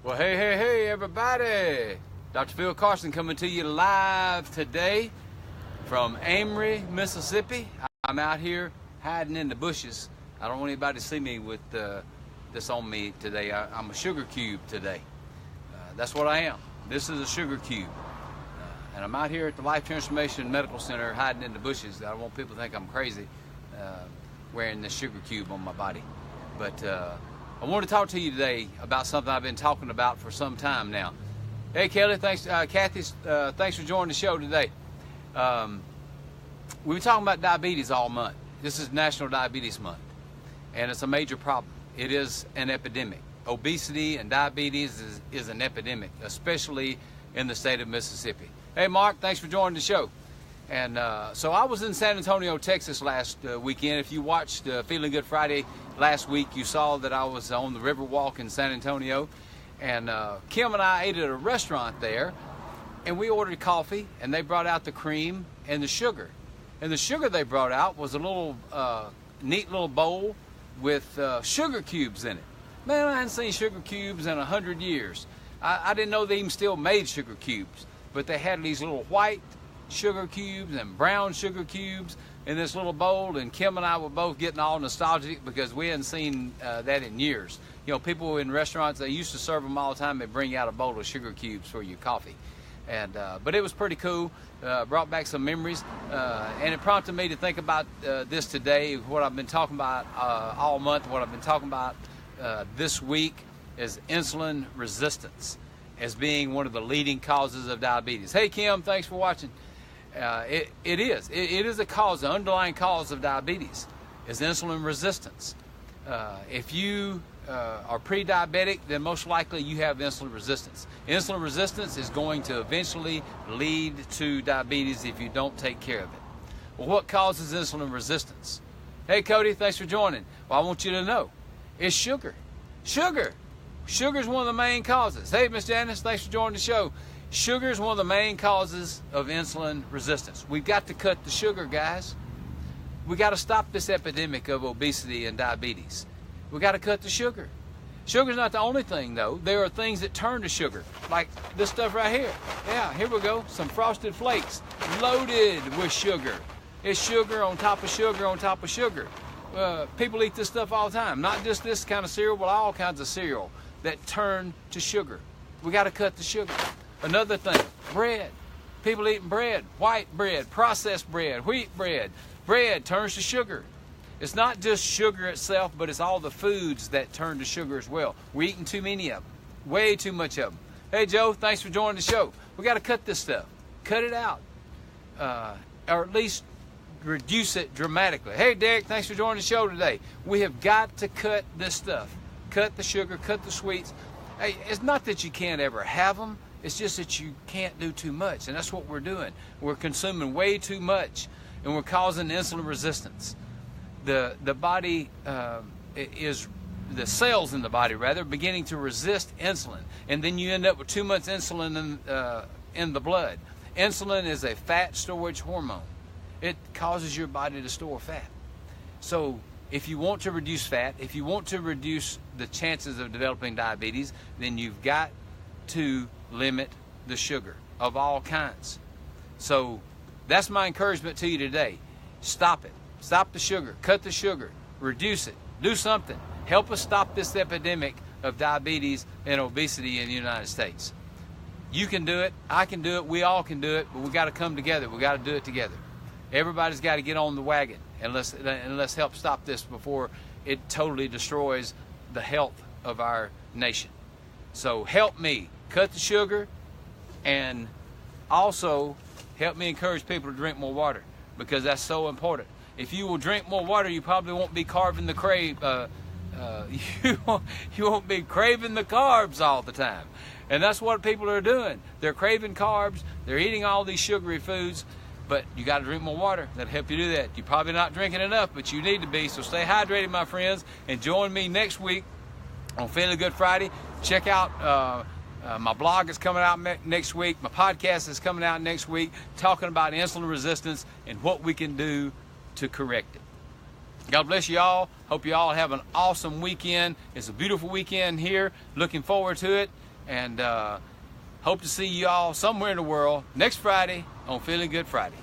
Well, hey, everybody. Dr. Phil Carson coming to you live today from Amory, Mississippi. I'm out here hiding in the bushes. I don't want anybody to see me with this on me today. I'm a sugar cube today. That's what I am. This is a sugar cube. And I'm out here at the Life Transformation Medical Center hiding in the bushes. I don't want people to think I'm crazy wearing this sugar cube on my body. But I want to talk to you today about something I've been talking about for some time now. Hey, Kelly, thanks, Kathy, thanks for joining the show today. We've been talking about diabetes all month. This is National Diabetes Month, and it's a major problem. It is an epidemic. Obesity and diabetes is an epidemic, especially in the state of Mississippi. Hey, Mark, thanks for joining the show. And so I was in San Antonio, Texas last weekend. If you watched Feeling Good Friday last week, you saw that I was on the Riverwalk in San Antonio. And Kim and I ate at a restaurant there, and we ordered coffee, and they brought out the cream and the sugar. And the sugar they brought out was a little neat little bowl with sugar cubes in it. Man, I hadn't seen sugar cubes in 100 years. I didn't know they even still made sugar cubes, but they had these little white sugar cubes and brown sugar cubes in this little bowl, and Kim and I were both getting all nostalgic because we hadn't seen that in years. You know, people in restaurants, they used to serve them all the time. They bring out a bowl of sugar cubes for your coffee. And but it was pretty cool, brought back some memories, and it prompted me to think about this today. What I've been talking about all month, what I've been talking about this week is insulin resistance as being one of the leading causes of diabetes. Hey, Kim, thanks for watching. It is a cause, the underlying cause of diabetes is insulin resistance. If you are pre-diabetic, then most likely you have insulin resistance. Insulin resistance is going to eventually lead to diabetes if you don't take care of it. Well, what causes insulin resistance? Hey, Cody, thanks for joining. Well, I want you to know, it's sugar. Sugar is one of the main causes. Hey, Miss Janice, thanks for joining the show. Sugar is one of the main causes of insulin resistance. We've got to cut the sugar, guys. We got to stop this epidemic of obesity and diabetes. We got to cut the sugar. Sugar's not the only thing, though. There are things that turn to sugar, like this stuff right here. Yeah, here we go. Some Frosted Flakes, loaded with sugar. It's sugar on top of sugar on top of sugar. People eat this stuff all the time. Not just this kind of cereal, but all kinds of cereal that turn to sugar. We got to cut the sugar. Another thing, bread. People eating bread, white bread, processed bread, wheat bread. Bread turns to sugar. It's not just sugar itself, but it's all the foods that turn to sugar as well. We're eating too many of them, way too much of them. Hey, Joe, thanks for joining the show. We got to cut this stuff. Cut it out, or at least reduce it dramatically. Hey, Derek, thanks for joining the show today. We have got to cut this stuff. Cut the sugar, cut the sweets. Hey, it's not that you can't ever have them. It's just that you can't do too much, and that's what we're doing. We're consuming way too much, and we're causing insulin resistance. The body the cells in the body, rather, beginning to resist insulin, and then you end up with too much insulin in the blood. Insulin is a fat storage hormone. It causes your body to store fat. So if you want to reduce fat, if you want to reduce the chances of developing diabetes, then you've got to limit the sugar of all kinds. So that's my encouragement to you today. Stop it. Stop the sugar. Cut the sugar. Reduce it. Do something. Help us stop this epidemic of diabetes and obesity in the United States. You can do it. I can do it. We all can do it. But we got to come together. We got to do it together. Everybody's got to get on the wagon, and let's help stop this before it totally destroys the health of our nation. So help me cut the sugar, and also help me encourage people to drink more water, because that's so important. If you will drink more water, you probably won't be carving the you won't be craving the carbs all the time. And that's what people are doing. They're craving carbs. They're eating all these sugary foods. But you got to drink more water. That'll help you do that. You're probably not drinking enough, but you need to be. So stay hydrated, my friends, and join me next week on Feeling Good Friday. Check out my blog is coming out next week. My podcast is coming out next week, talking about insulin resistance and what we can do to correct it. God bless you all. Hope you all have an awesome weekend. It's a beautiful weekend here. Looking forward to it. And hope to see you all somewhere in the world next Friday on Feeling Good Friday.